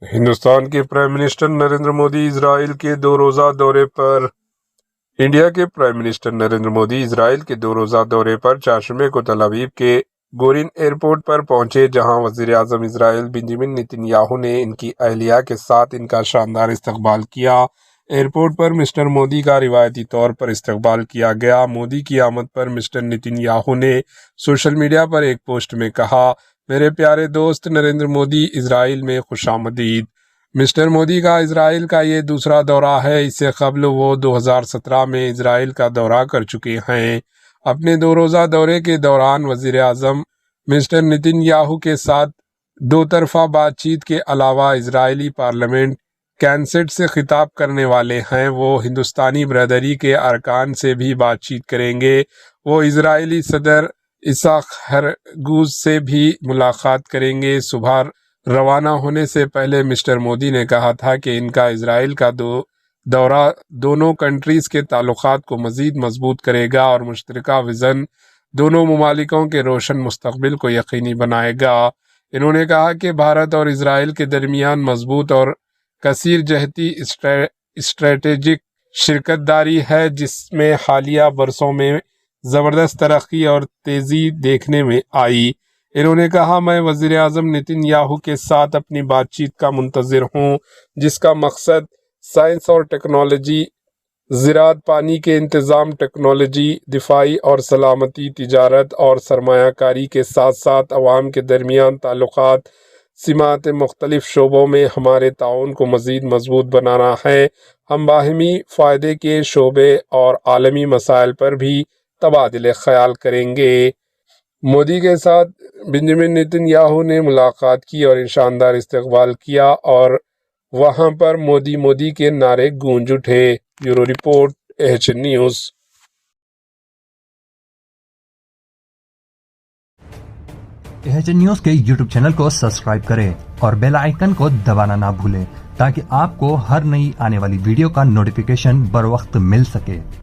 ہندوستان کے prime minister Narendra Modi اسرائیل کے 2 روزہ دورے پر انڈیا کے پرائم منسٹر نریندر مودی اسرائیل کے 2 روزہ دورے پر چہارشنبے کو تل ابیب کے گورین ایئرپورٹ پر پہنچے، جہاں وزیر اعظم اسرائیل بنجامن نیتن یاہو نے ان کی اہلیہ کے ساتھ ان کا شاندار استقبال کیا۔ ایئرپورٹ پر مسٹر مودی کا روایتی طور پر استقبال کیا گیا۔ مودی کی آمد پر مسٹر نیتن یاہو نے سوشل میڈیا پر ایک پوسٹ میں کہا، میرے پیارے دوست نریندر مودی، اسرائیل میں خوش آمدید۔ مسٹر مودی کا اسرائیل کا یہ دوسرا دورہ ہے۔ اس سے قبل وہ 2017 میں اسرائیل کا دورہ کر چکے ہیں۔ اپنے 2 روزہ دورے کے دوران وزیر اعظم مسٹر نیتن یاہو کے ساتھ 2 طرفہ بات چیت کے علاوہ اسرائیلی پارلیمنٹ کینسٹ سے خطاب کرنے والے ہیں۔ وہ ہندوستانی برادری کے ارکان سے بھی بات چیت کریں گے۔ وہ اسرائیلی صدر اسحاق ہرزوگ سے بھی ملاقات کریں گے۔ صبح روانہ ہونے سے پہلے مسٹر مودی نے کہا تھا کہ ان کا اسرائیل کا دورہ دونوں کنٹریز کے تعلقات کو مزید مضبوط کرے گا اور مشترکہ وژن دونوں ممالکوں کے روشن مستقبل کو یقینی بنائے گا۔ انہوں نے کہا کہ بھارت اور اسرائیل کے درمیان مضبوط اور کثیر جہتی اسٹریٹجک شراکت داری ہے، جس میں حالیہ برسوں میں زبردست ترقی اور تیزی دیکھنے میں آئی۔ انہوں نے کہا، میں وزیر اعظم نیتن یاہو کے ساتھ اپنی بات چیت کا منتظر ہوں، جس کا مقصد سائنس اور ٹیکنالوجی، زراعت، پانی کے انتظام، ٹیکنالوجی، دفاعی اور سلامتی، تجارت اور سرمایہ کاری کے ساتھ ساتھ عوام کے درمیان تعلقات سماعت مختلف شعبوں میں ہمارے تعاون کو مزید مضبوط بنانا ہے۔ ہم باہمی فائدے کے شعبے اور عالمی مسائل پر بھی تبادلہ خیال کریں گے۔ مودی کے ساتھ بنجامن نیتن یاہو نے ملاقات کی اور شاندار استقبال کیا اور وہاں پر مودی مودی کے نعرے گونج اٹھے۔ Bureau report, AHN news. AHN news کے YouTube چینل کو سبسکرائب کریں اور بیل آئیکن کو دبانا نہ بھولیں تاکہ آپ کو ہر نئی آنے والی ویڈیو کا نوٹیفیکیشن بر وقت مل سکے۔